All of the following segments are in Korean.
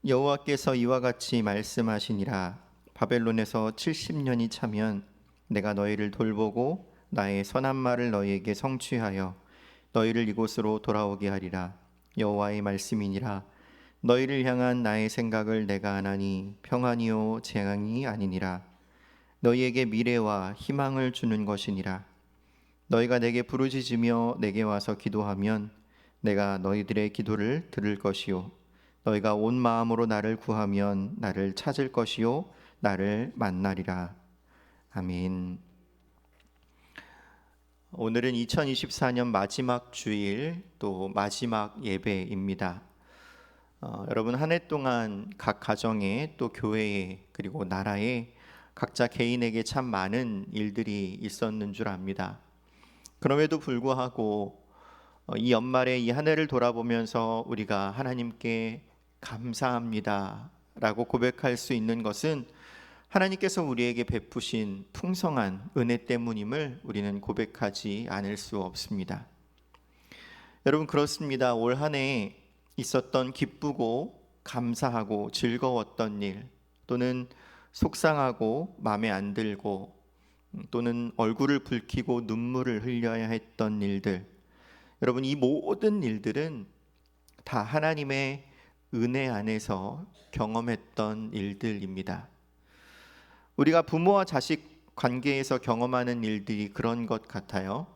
여호와께서 이와 같이 말씀하시니라. 바벨론에서 70년이 차면 내가 너희를 돌보고 나의 선한 말을 너희에게 성취하여 너희를 이곳으로 돌아오게 하리라. 여호와의 말씀이니라. 너희를 향한 나의 생각을 내가 아나니 평안이요 재앙이 아니니라. 너희에게 미래와 희망을 주는 것이니라. 너희가 내게 부르짖으며 내게 와서 기도하면 내가 너희들의 기도를 들을 것이요 너희가 온 마음으로 나를 구하면 나를 찾을 것이요 나를 만나리라. 아멘. 오늘은 2024년 마지막 주일, 또 마지막 예배입니다. 여러분, 한 해 동안 각 가정에, 또 교회에, 그리고 나라에 각자 개인에게 참 많은 일들이 있었는 줄 압니다. 그럼에도 불구하고 이 연말에 이 한 해를 돌아보면서 우리가 하나님께 감사합니다 라고 고백할 수 있는 것은 하나님께서 우리에게 베푸신 풍성한 은혜 때문임을 우리는 고백하지 않을 수 없습니다. 여러분, 그렇습니다. 올 한 해 있었던 기쁘고 감사하고 즐거웠던 일, 또는 속상하고 마음에 안 들고, 또는 얼굴을 붉히고 눈물을 흘려야 했던 일들, 여러분, 이 모든 일들은 다 하나님의 은혜 안에서 경험했던 일들입니다. 우리가 부모와 자식 관계에서 경험하는 일들이 그런 것 같아요.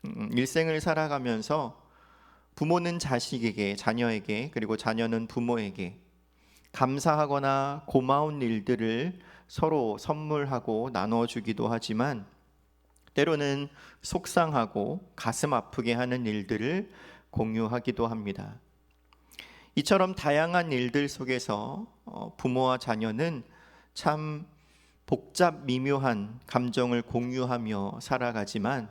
일생을 살아가면서 부모는 자식에게, 자녀에게, 그리고 자녀는 부모에게 감사하거나 고마운 일들을 서로 선물하고 나눠주기도 하지만, 때로는 속상하고 가슴 아프게 하는 일들을 공유하기도 합니다. 이처럼 다양한 일들 속에서 부모와 자녀는 참 복잡 미묘한 감정을 공유하며 살아가지만,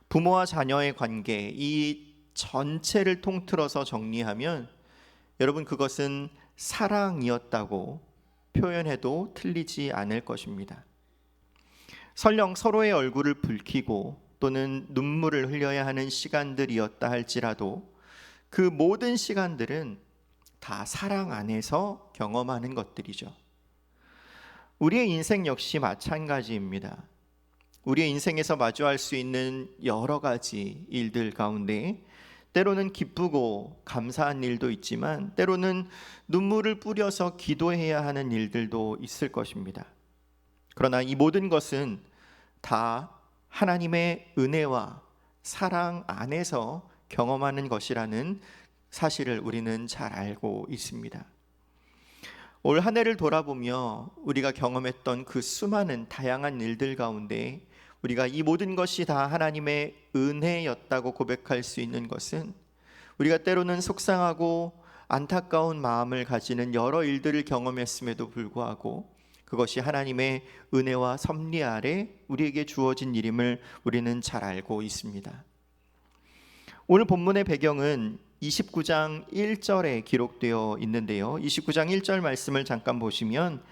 부모와 자녀의 관계, 이 전체를 통틀어서 정리하면 여러분, 그것은 사랑이었다고 표현해도 틀리지 않을 것입니다. 설령 서로의 얼굴을 붉히고 또는 눈물을 흘려야 하는 시간들이었다 할지라도 그 모든 시간들은 다 사랑 안에서 경험하는 것들이죠. 우리의 인생 역시 마찬가지입니다. 우리의 인생에서 마주할 수 있는 여러 가지 일들 가운데 때로는 기쁘고 감사한 일도 있지만, 때로는 눈물을 뿌려서 기도해야 하는 일들도 있을 것입니다. 그러나 이 모든 것은 다 하나님의 은혜와 사랑 안에서 경험하는 것이라는 사실을 우리는 잘 알고 있습니다. 올 한 해를 돌아보며 우리가 경험했던 그 수많은 다양한 일들 가운데 우리가 이 모든 것이 다 하나님의 은혜였다고 고백할 수 있는 것은, 우리가 때로는 속상하고 안타까운 마음을 가지는 여러 일들을 경험했음에도 불구하고 그것이 하나님의 은혜와 섭리 아래 우리에게 주어진 일임을 우리는 잘 알고 있습니다. 오늘 본문의 배경은 29장 1절에 기록되어 있는데요, 29장 1절 말씀을 잠깐 보시면,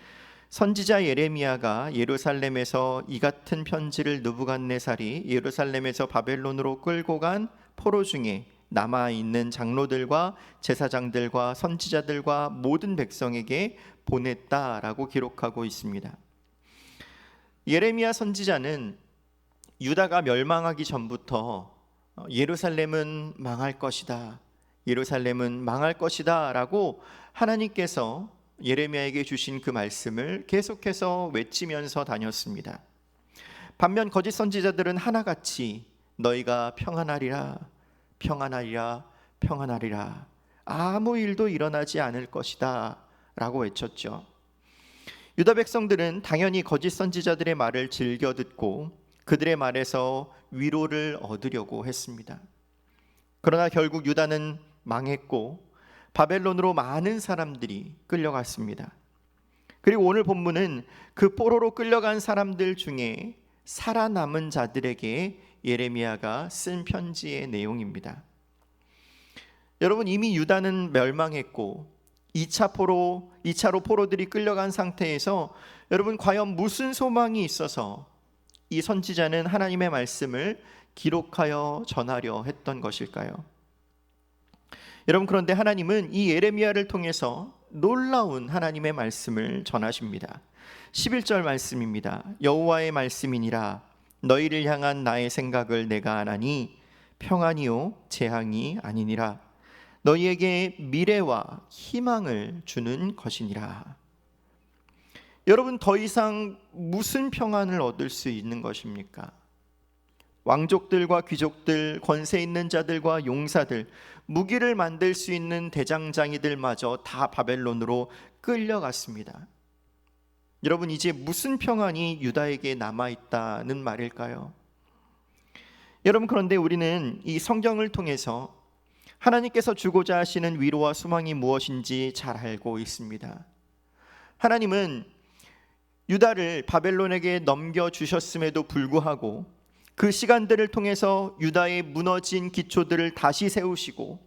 선지자 예레미야가 예루살렘에서 이 같은 편지를 느부갓네살이 예루살렘에서 바벨론으로 끌고 간 포로 중에 남아있는 장로들과 제사장들과 선지자들과 모든 백성에게 보냈다라고 기록하고 있습니다. 예레미야 선지자는 유다가 멸망하기 전부터 예루살렘은 망할 것이다, 예루살렘은 망할 것이다 라고 하나님께서 예레미야에게 주신 그 말씀을 계속해서 외치면서 다녔습니다. 반면 거짓 선지자들은 하나같이 너희가 평안하리라, 평안하리라, 평안하리라, 아무 일도 일어나지 않을 것이다 라고 외쳤죠. 유다 백성들은 당연히 거짓 선지자들의 말을 즐겨 듣고 그들의 말에서 위로를 얻으려고 했습니다. 그러나 결국 유다는 망했고 바벨론으로 많은 사람들이 끌려갔습니다. 그리고 오늘 본문은 그 포로로 끌려간 사람들 중에 살아남은 자들에게 예레미야가 쓴 편지의 내용입니다. 여러분, 이미 유다는 멸망했고 2차로 포로들이 끌려간 상태에서 여러분, 과연 무슨 소망이 있어서 이 선지자는 하나님의 말씀을 기록하여 전하려 했던 것일까요? 여러분, 그런데 하나님은 이 예레미야를 통해서 놀라운 하나님의 말씀을 전하십니다. 11절 말씀입니다. 여호와의 말씀이니라. 너희를 향한 나의 생각을 내가 아나니 평안이요 재앙이 아니니라. 너희에게 미래와 희망을 주는 것이니라. 여러분, 더 이상 무슨 평안을 얻을 수 있는 것입니까? 왕족들과 귀족들, 권세 있는 자들과 용사들, 무기를 만들 수 있는 대장장이들마저 다 바벨론으로 끌려갔습니다. 여러분, 이제 무슨 평안이 유다에게 남아있다는 말일까요? 여러분, 그런데 우리는 이 성경을 통해서 하나님께서 주고자 하시는 위로와 소망이 무엇인지 잘 알고 있습니다. 하나님은 유다를 바벨론에게 넘겨주셨음에도 불구하고 그 시간들을 통해서 유다의 무너진 기초들을 다시 세우시고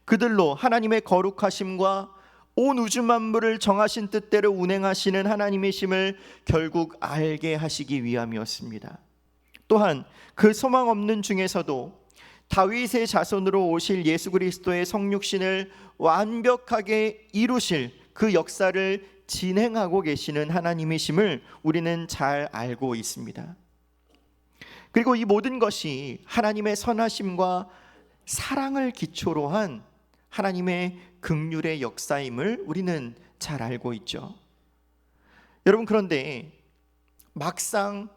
그들로 하나님의 거룩하심과 온 우주 만물을 정하신 뜻대로 운행하시는 하나님이심을 결국 알게 하시기 위함이었습니다. 또한 그 소망 없는 중에서도 다윗의 자손으로 오실 예수 그리스도의 성육신을 완벽하게 이루실 그 역사를 진행하고 계시는 하나님이심을 우리는 잘 알고 있습니다. 그리고 이 모든 것이 하나님의 선하심과 사랑을 기초로 한 하나님의 긍휼의 역사임을 우리는 잘 알고 있죠. 여러분, 그런데 막상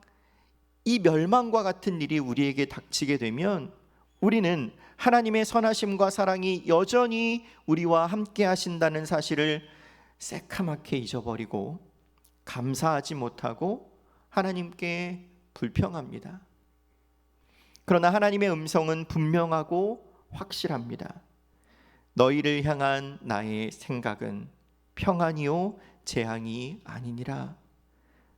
이 멸망과 같은 일이 우리에게 닥치게 되면 우리는 하나님의 선하심과 사랑이 여전히 우리와 함께 하신다는 사실을 새카맣게 잊어버리고 감사하지 못하고 하나님께 불평합니다. 그러나 하나님의 음성은 분명하고 확실합니다. 너희를 향한 나의 생각은 평안이요 재앙이 아니니라.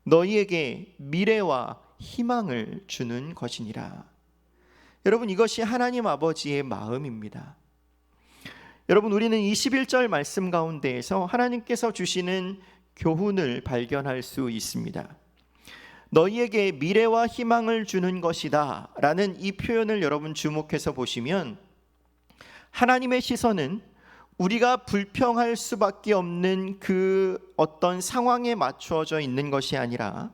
너희에게 미래와 희망을 주는 것이니라. 여러분, 이것이 하나님 아버지의 마음입니다. 여러분, 우리는 이 11절 말씀 가운데에서 하나님께서 주시는 교훈을 발견할 수 있습니다. 너희에게 미래와 희망을 주는 것이다 라는 이 표현을 여러분 주목해서 보시면 하나님의 시선은 우리가 불평할 수밖에 없는 그 어떤 상황에 맞추어져 있는 것이 아니라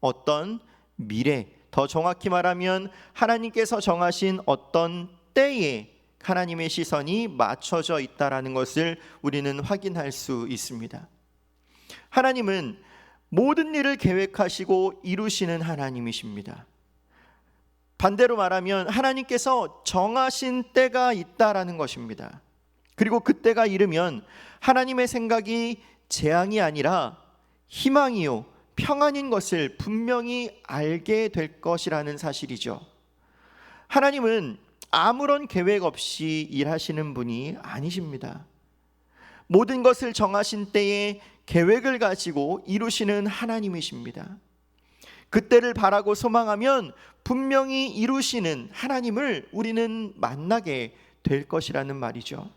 어떤 미래, 더 정확히 말하면 하나님께서 정하신 어떤 때에 하나님의 시선이 맞춰져 있다라는 것을 우리는 확인할 수 있습니다. 하나님은 모든 일을 계획하시고 이루시는 하나님이십니다. 반대로 말하면 하나님께서 정하신 때가 있다라는 것입니다. 그리고 그 때가 이르면 하나님의 생각이 재앙이 아니라 희망이요 평안인 것을 분명히 알게 될 것이라는 사실이죠. 하나님은 아무런 계획 없이 일하시는 분이 아니십니다. 모든 것을 정하신 때에 계획을 가지고 이루시는 하나님이십니다. 그때를 바라고 소망하면 분명히 이루시는 하나님을 우리는 만나게 될 것이라는 말이죠.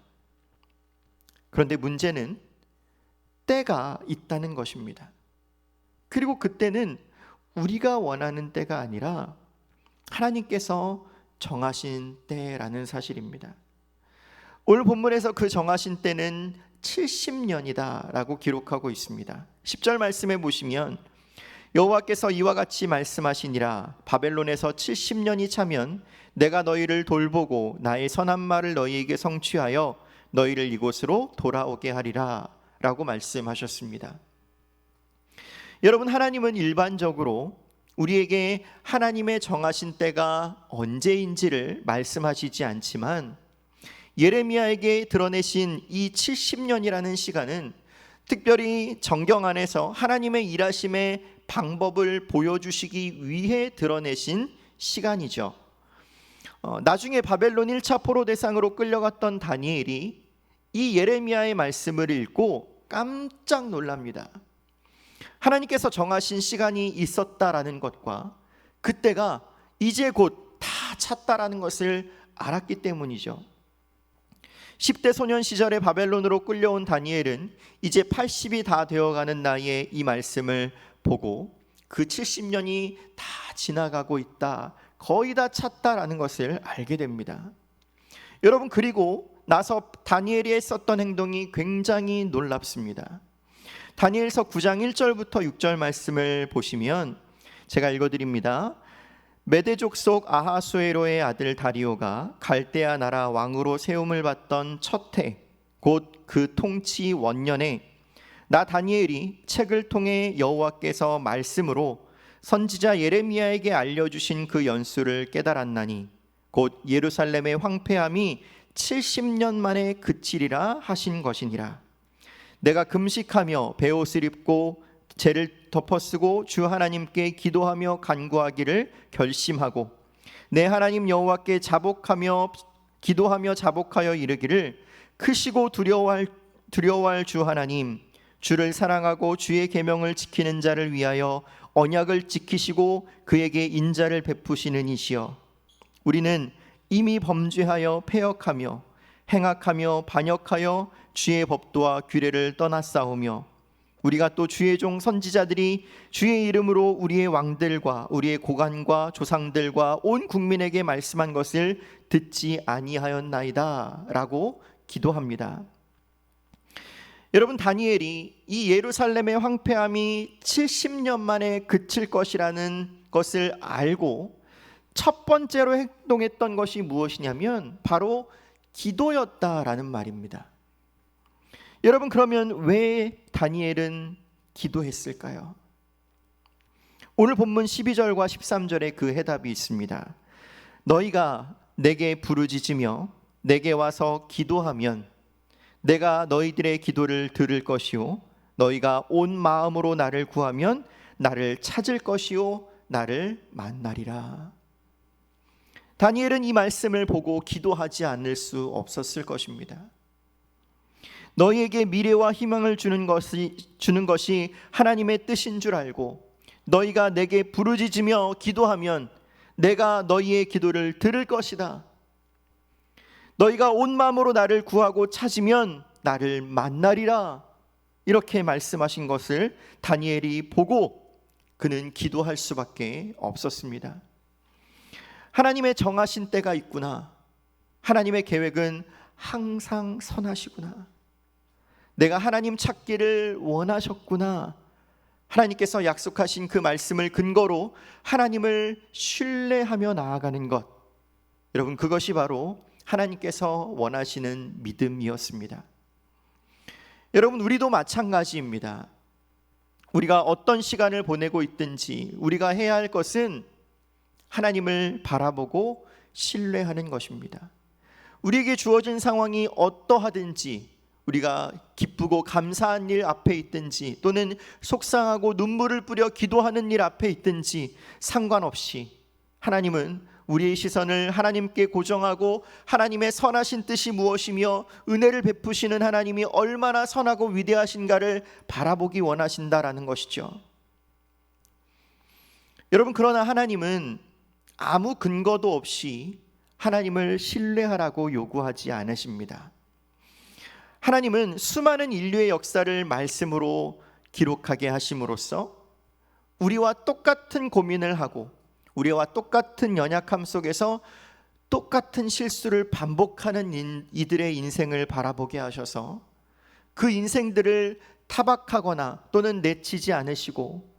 그런데 문제는 때가 있다는 것입니다. 그리고 그때는 우리가 원하는 때가 아니라 하나님께서 정하신 때라는 사실입니다. 오늘 본문에서 그 정하신 때는 70년이다 라고 기록하고 있습니다. 10절 말씀에 보시면 여호와께서 이와 같이 말씀하시니라. 바벨론에서 70년이 차면 내가 너희를 돌보고 나의 선한 말을 너희에게 성취하여 너희를 이곳으로 돌아오게 하리라 라고 말씀하셨습니다. 여러분, 하나님은 일반적으로 우리에게 하나님의 정하신 때가 언제인지를 말씀하시지 않지만 예레미야에게 드러내신 이 70년이라는 시간은 특별히 정경 안에서 하나님의 일하심의 방법을 보여주시기 위해 드러내신 시간이죠. 나중에 바벨론 1차 포로 대상으로 끌려갔던 다니엘이 이 예레미야의 말씀을 읽고 깜짝 놀랍니다. 하나님께서 정하신 시간이 있었다라는 것과 그때가 이제 곧 다 찼다라는 것을 알았기 때문이죠. 10대 소년 시절에 바벨론으로 끌려온 다니엘은 이제 80이 다 되어가는 나이에 이 말씀을 보고 그 70년이 다 지나가고 있다, 거의 다 찼다라는 것을 알게 됩니다. 여러분, 그리고 나서 다니엘이 했었던 행동이 굉장히 놀랍습니다. 다니엘서 9장 1절부터 6절 말씀을 보시면 제가 읽어드립니다. 메대족 속 아하수에로의 아들 다리오가 갈대아 나라 왕으로 세움을 받던 첫 해, 곧 그 통치 원년에 나 다니엘이 책을 통해 여호와께서 말씀으로 선지자 예레미야에게 알려주신 그 연수를 깨달았나니 곧 예루살렘의 황폐함이 70년 만에 그치리라 하신 것이니라. 내가 금식하며 베옷을 입고 죄를 덮어쓰고 주 하나님께 기도하며 간구하기를 결심하고 내 하나님 여호와께 기도하며 자복하여 이르기를 크시고 두려워할 주 하나님, 주를 사랑하고 주의 계명을 지키는 자를 위하여 언약을 지키시고 그에게 인자를 베푸시는 이시여, 우리는 이미 범죄하여 패역하며 행악하며 반역하여 주의 법도와 규례를 떠났사오며 우리가 또 주의 종 선지자들이 주의 이름으로 우리의 왕들과 우리의 고관과 조상들과 온 국민에게 말씀한 것을 듣지 아니하였나이다 라고 기도합니다. 여러분, 다니엘이 이 예루살렘의 황폐함이 70년 만에 그칠 것이라는 것을 알고 첫 번째로 행동했던 것이 무엇이냐면 바로 기도였다라는 말입니다. 여러분, 그러면 왜 다니엘은 기도했을까요? 오늘 본문 12절과 13절에 그 해답이 있습니다. 너희가 내게 부르짖으며 내게 와서 기도하면 내가 너희들의 기도를 들을 것이요 너희가 온 마음으로 나를 구하면 나를 찾을 것이요 나를 만나리라. 다니엘은 이 말씀을 보고 기도하지 않을 수 없었을 것입니다. 너희에게 미래와 희망을 주는 것이 하나님의 뜻인 줄 알고 너희가 내게 부르짖으며 기도하면 내가 너희의 기도를 들을 것이다. 너희가 온 마음으로 나를 구하고 찾으면 나를 만나리라. 이렇게 말씀하신 것을 다니엘이 보고 그는 기도할 수밖에 없었습니다. 하나님의 정하신 때가 있구나. 하나님의 계획은 항상 선하시구나. 내가 하나님 찾기를 원하셨구나. 하나님께서 약속하신 그 말씀을 근거로 하나님을 신뢰하며 나아가는 것, 여러분, 그것이 바로 하나님께서 원하시는 믿음이었습니다. 여러분, 우리도 마찬가지입니다. 우리가 어떤 시간을 보내고 있든지 우리가 해야 할 것은 하나님을 바라보고 신뢰하는 것입니다. 우리에게 주어진 상황이 어떠하든지, 우리가 기쁘고 감사한 일 앞에 있든지 또는 속상하고 눈물을 뿌려 기도하는 일 앞에 있든지 상관없이 하나님은 우리의 시선을 하나님께 고정하고 하나님의 선하신 뜻이 무엇이며 은혜를 베푸시는 하나님이 얼마나 선하고 위대하신가를 바라보기 원하신다라는 것이죠. 여러분, 그러나 하나님은 아무 근거도 없이 하나님을 신뢰하라고 요구하지 않으십니다. 하나님은 수많은 인류의 역사를 말씀으로 기록하게 하심으로써 우리와 똑같은 고민을 하고 우리와 똑같은 연약함 속에서 똑같은 실수를 반복하는 이들의 인생을 바라보게 하셔서 그 인생들을 타박하거나 또는 내치지 않으시고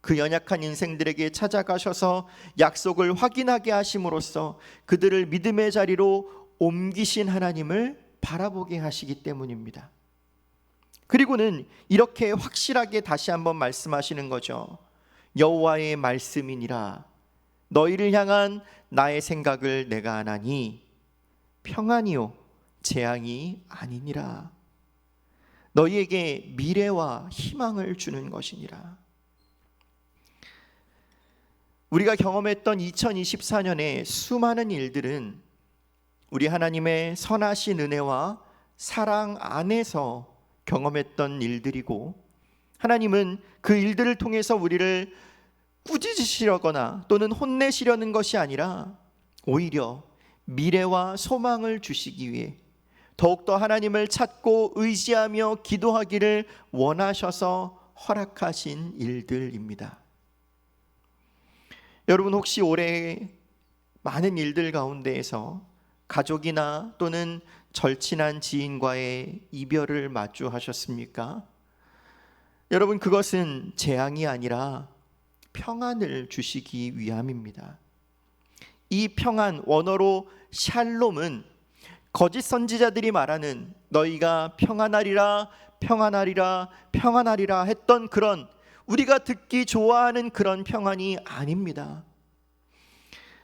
그 연약한 인생들에게 찾아가셔서 약속을 확인하게 하심으로써 그들을 믿음의 자리로 옮기신 하나님을 바라보게 하시기 때문입니다. 그리고는 이렇게 확실하게 다시 한번 말씀하시는 거죠. 여호와의 말씀이니라. 너희를 향한 나의 생각을 내가 아나니 평안이요 재앙이 아니니라. 너희에게 미래와 희망을 주는 것이니라. 우리가 경험했던 2024년의 수많은 일들은 우리 하나님의 선하신 은혜와 사랑 안에서 경험했던 일들이고, 하나님은 그 일들을 통해서 우리를 꾸짖으시려거나 또는 혼내시려는 것이 아니라 오히려 미래와 소망을 주시기 위해 더욱더 하나님을 찾고 의지하며 기도하기를 원하셔서 허락하신 일들입니다. 여러분, 혹시 올해 많은 일들 가운데에서 가족이나 또는 절친한 지인과의 이별을 마주하셨습니까? 여러분, 그것은 재앙이 아니라 평안을 주시기 위함입니다. 이 평안, 원어로 샬롬은 거짓 선지자들이 말하는 너희가 평안하리라 평안하리라 평안하리라 했던 그런 우리가 듣기 좋아하는 그런 평안이 아닙니다.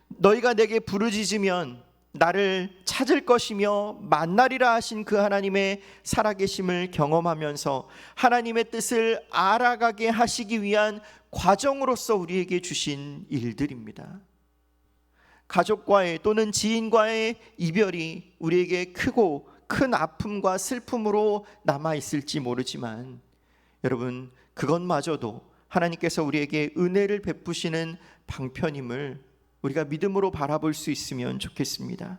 너희가 내게 부르짖으면 나를 찾을 것이며 만나리라 하신 그 하나님의 살아계심을 경험하면서 하나님의 뜻을 알아가게 하시기 위한 과정으로서 우리에게 주신 일들입니다. 가족과의 또는 지인과의 이별이 우리에게 크고 큰 아픔과 슬픔으로 남아있을지 모르지만 여러분, 그것마저도 하나님께서 우리에게 은혜를 베푸시는 방편임을 우리가 믿음으로 바라볼 수 있으면 좋겠습니다.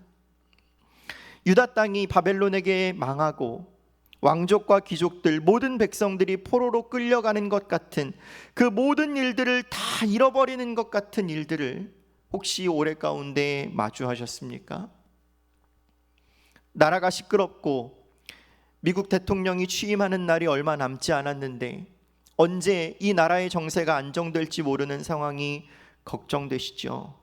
유다 땅이 바벨론에게 망하고 왕족과 귀족들 모든 백성들이 포로로 끌려가는 것 같은 그 모든 일들을 다 잃어버리는 것 같은 일들을 혹시 올해 가운데 마주하셨습니까? 나라가 시끄럽고 미국 대통령이 취임하는 날이 얼마 남지 않았는데 언제 이 나라의 정세가 안정될지 모르는 상황이 걱정되시죠?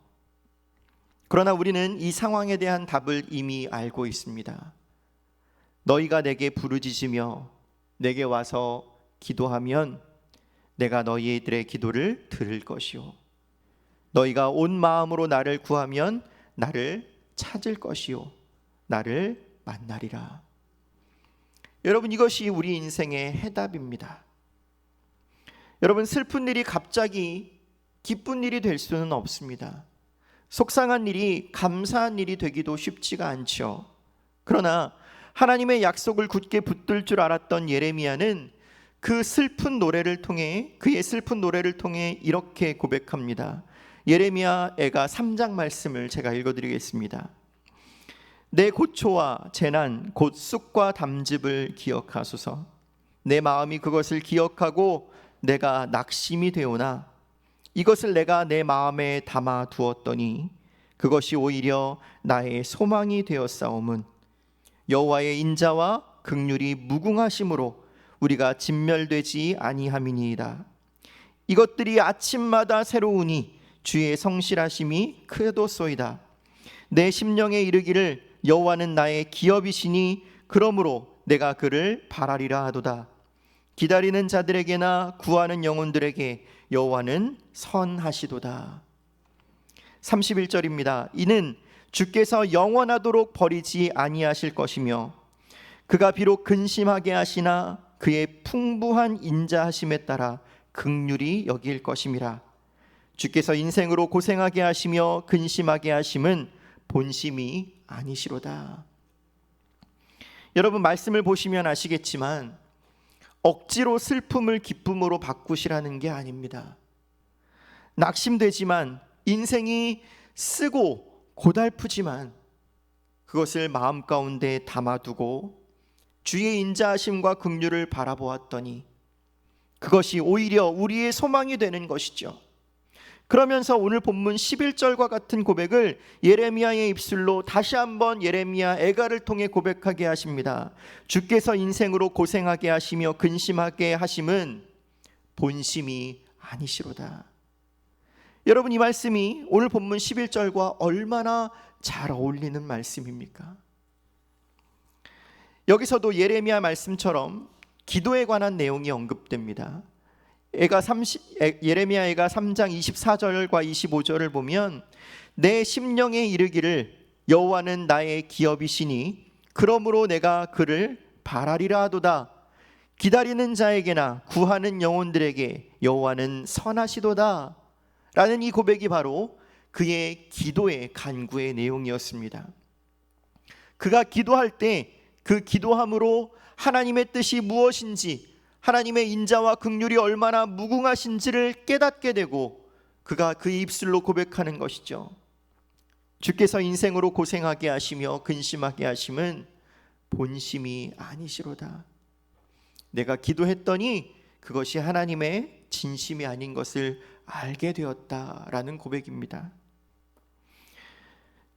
그러나 우리는 이 상황에 대한 답을 이미 알고 있습니다. 너희가 내게 부르짖으며 내게 와서 기도하면 내가 너희들의 기도를 들을 것이요 너희가 온 마음으로 나를 구하면 나를 찾을 것이요 나를 만나리라. 여러분, 이것이 우리 인생의 해답입니다. 여러분, 슬픈 일이 갑자기 기쁜 일이 될 수는 없습니다. 속상한 일이 감사한 일이 되기도 쉽지가 않죠. 그러나 하나님의 약속을 굳게 붙들 줄 알았던 예레미야는 그의 슬픈 노래를 통해 이렇게 고백합니다. 예레미야 애가 3장 말씀을 제가 읽어드리겠습니다. 내 고초와 재난 곧 쑥과 담즙을 기억하소서. 내 마음이 그것을 기억하고 내가 낙심이 되오나 이것을 내가 내 마음에 담아 두었더니 그것이 오히려 나의 소망이 되었사오문 여호와의 인자와 긍휼이 무궁하심으로 우리가 진멸되지 아니함이니이다. 이것들이 아침마다 새로우니 주의 성실하심이 크도소이다. 내 심령에 이르기를 여호와는 나의 기업이시니 그러므로 내가 그를 바라리라 하도다. 기다리는 자들에게나 구하는 영혼들에게 여호와는 선하시도다. 31절입니다. 이는 주께서 영원하도록 버리지 아니하실 것이며 그가 비록 근심하게 하시나 그의 풍부한 인자하심에 따라 긍휼히 여길 것임이라. 주께서 인생으로 고생하게 하시며 근심하게 하심은 본심이 아니시로다. 여러분, 말씀을 보시면 아시겠지만 억지로 슬픔을 기쁨으로 바꾸시라는 게 아닙니다. 낙심되지만 인생이 쓰고 고달프지만 그것을 마음 가운데 담아두고 주의 인자하심과 긍휼을 바라보았더니 그것이 오히려 우리의 소망이 되는 것이죠. 그러면서 오늘 본문 11절과 같은 고백을 예레미야의 입술로 다시 한번 예레미야 애가를 통해 고백하게 하십니다. 주께서 인생으로 고생하게 하시며 근심하게 하심은 본심이 아니시로다. 여러분, 이 말씀이 오늘 본문 11절과 얼마나 잘 어울리는 말씀입니까? 여기서도 예레미야 말씀처럼 기도에 관한 내용이 언급됩니다. 예레미야 애가 3장 24절과 25절을 보면 내 심령에 이르기를 여호와는 나의 기업이시니 그러므로 내가 그를 바라리라 하도다. 기다리는 자에게나 구하는 영혼들에게 여호와는 선하시도다 라는 이 고백이 바로 그의 기도의 간구의 내용이었습니다. 그가 기도할 때 그 기도함으로 하나님의 뜻이 무엇인지, 하나님의 인자와 긍휼이 얼마나 무궁하신지를 깨닫게 되고 그가 그 입술로 고백하는 것이죠. 주께서 인생으로 고생하게 하시며 근심하게 하심은 본심이 아니시로다. 내가 기도했더니 그것이 하나님의 진심이 아닌 것을 알게 되었다라는 고백입니다.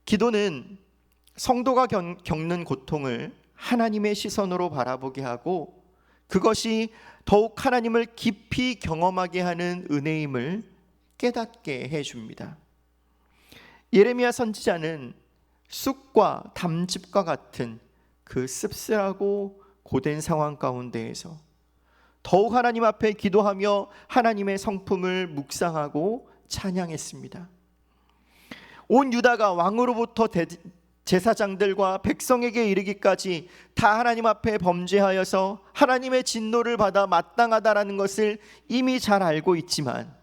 기도는 성도가 겪는 고통을 하나님의 시선으로 바라보게 하고 그것이 더욱 하나님을 깊이 경험하게 하는 은혜임을 깨닫게 해줍니다. 예레미야 선지자는 쑥과 담즙과 같은 그 씁쓸하고 고된 상황 가운데에서 더욱 하나님 앞에 기도하며 하나님의 성품을 묵상하고 찬양했습니다. 온 유다가 왕으로부터 제사장들과 백성에게 이르기까지 다 하나님 앞에 범죄하여서 하나님의 진노를 받아 마땅하다라는 것을 이미 잘 알고 있지만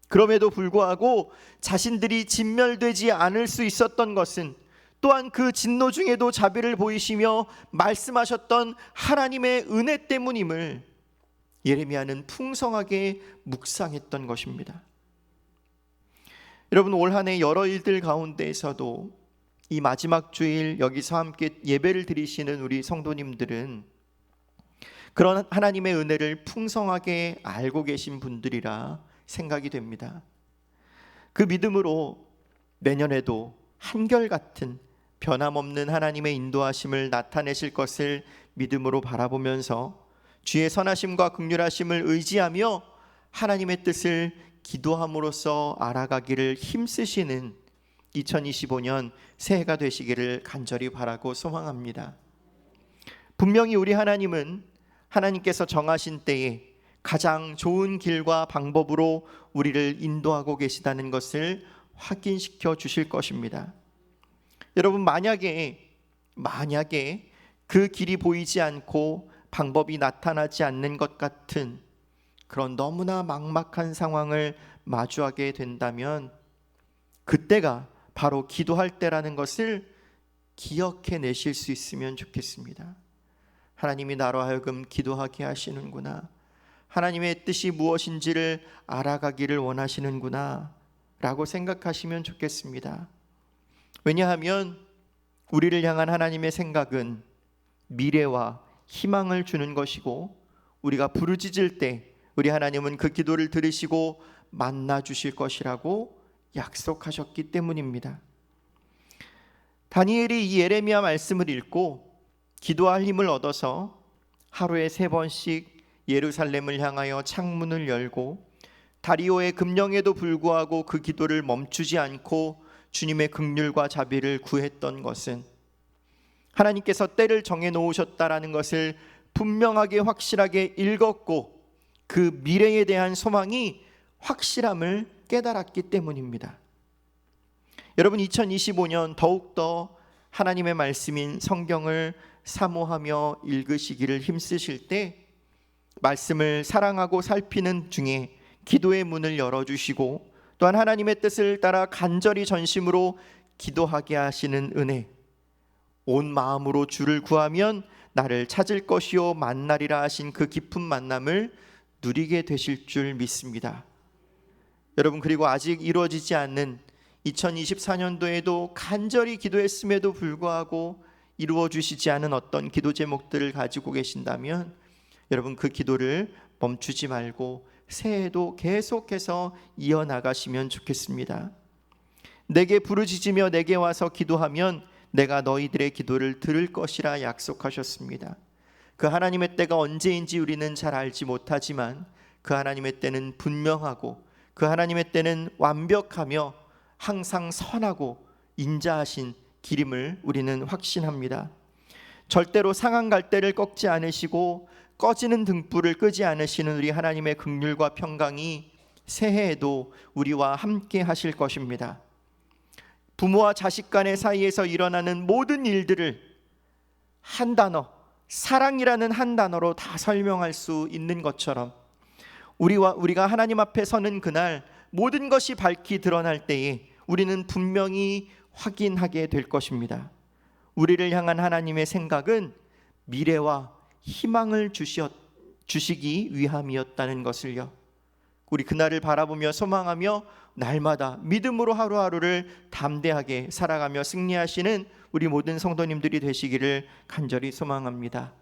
그럼에도 불구하고 자신들이 진멸되지 않을 수 있었던 것은 또한 그 진노 중에도 자비를 보이시며 말씀하셨던 하나님의 은혜 때문임을 예레미야는 풍성하게 묵상했던 것입니다. 여러분, 올 한 해 여러 일들 가운데에서도 이 마지막 주일 여기서 함께 예배를 드리시는 우리 성도님들은 그런 하나님의 은혜를 풍성하게 알고 계신 분들이라 생각이 됩니다. 그 믿음으로 내년에도 한결같은 변함없는 하나님의 인도하심을 나타내실 것을 믿음으로 바라보면서 주의 선하심과 긍휼하심을 의지하며 하나님의 뜻을 기도함으로써 알아가기를 힘쓰시는 2025년 새해가 되시기를 간절히 바라고 소망합니다. 분명히 우리 하나님은 하나님께서 정하신 때에 가장 좋은 길과 방법으로 우리를 인도하고 계시다는 것을 확인시켜 주실 것입니다. 여러분, 만약에 그 길이 보이지 않고 방법이 나타나지 않는 것 같은 그런 너무나 막막한 상황을 마주하게 된다면 그때가 바로 기도할 때라는 것을 기억해 내실 수 있으면 좋겠습니다. 하나님이 나로 하여금 기도하게 하시는구나, 하나님의 뜻이 무엇인지를 알아가기를 원하시는구나 라고 생각하시면 좋겠습니다. 왜냐하면 우리를 향한 하나님의 생각은 미래와 희망을 주는 것이고 우리가 부르짖을 때 우리 하나님은 그 기도를 들으시고 만나 주실 것이라고 약속하셨기 때문입니다. 다니엘이 이 예레미야 말씀을 읽고 기도할 힘을 얻어서 하루에 3번씩 예루살렘을 향하여 창문을 열고 다리오의 금령에도 불구하고 그 기도를 멈추지 않고 주님의 긍휼과 자비를 구했던 것은 하나님께서 때를 정해 놓으셨다라는 것을 분명하게 확실하게 읽었고 그 미래에 대한 소망이 확실함을 깨달았기 때문입니다. 여러분, 2025년 더욱더 하나님의 말씀인 성경을 사모하며 읽으시기를 힘쓰실 때 말씀을 사랑하고 살피는 중에 기도의 문을 열어주시고 또한 하나님의 뜻을 따라 간절히 전심으로 기도하게 하시는 은혜, 온 마음으로 주를 구하면 나를 찾을 것이요 만나리라 하신 그 깊은 만남을 누리게 되실 줄 믿습니다. 여러분, 그리고 아직 이루어지지 않는 2024년도에도 간절히 기도했음에도 불구하고 이루어 주시지 않은 어떤 기도 제목들을 가지고 계신다면 여러분, 그 기도를 멈추지 말고 새해에도 계속해서 이어나가시면 좋겠습니다. 내게 부르짖으며 내게 와서 기도하면 내가 너희들의 기도를 들을 것이라 약속하셨습니다. 그 하나님의 때가 언제인지 우리는 잘 알지 못하지만 그 하나님의 때는 분명하고 그 하나님의 때는 완벽하며 항상 선하고 인자하신 길임을 우리는 확신합니다. 절대로 상한 갈대를 꺾지 않으시고 꺼지는 등불을 끄지 않으시는 우리 하나님의 긍휼과 평강이 새해에도 우리와 함께 하실 것입니다. 부모와 자식 간의 사이에서 일어나는 모든 일들을 한 단어, 사랑이라는 한 단어로 다 설명할 수 있는 것처럼 우리가 하나님 앞에 서는 그날 모든 것이 밝히 드러날 때에 우리는 분명히 확인하게 될 것입니다. 우리를 향한 하나님의 생각은 미래와 희망을 주시기 위함이었다는 것을요, 우리 그날을 바라보며 소망하며 날마다 믿음으로 하루하루를 담대하게 살아가며 승리하시는 우리 모든 성도님들이 되시기를 간절히 소망합니다.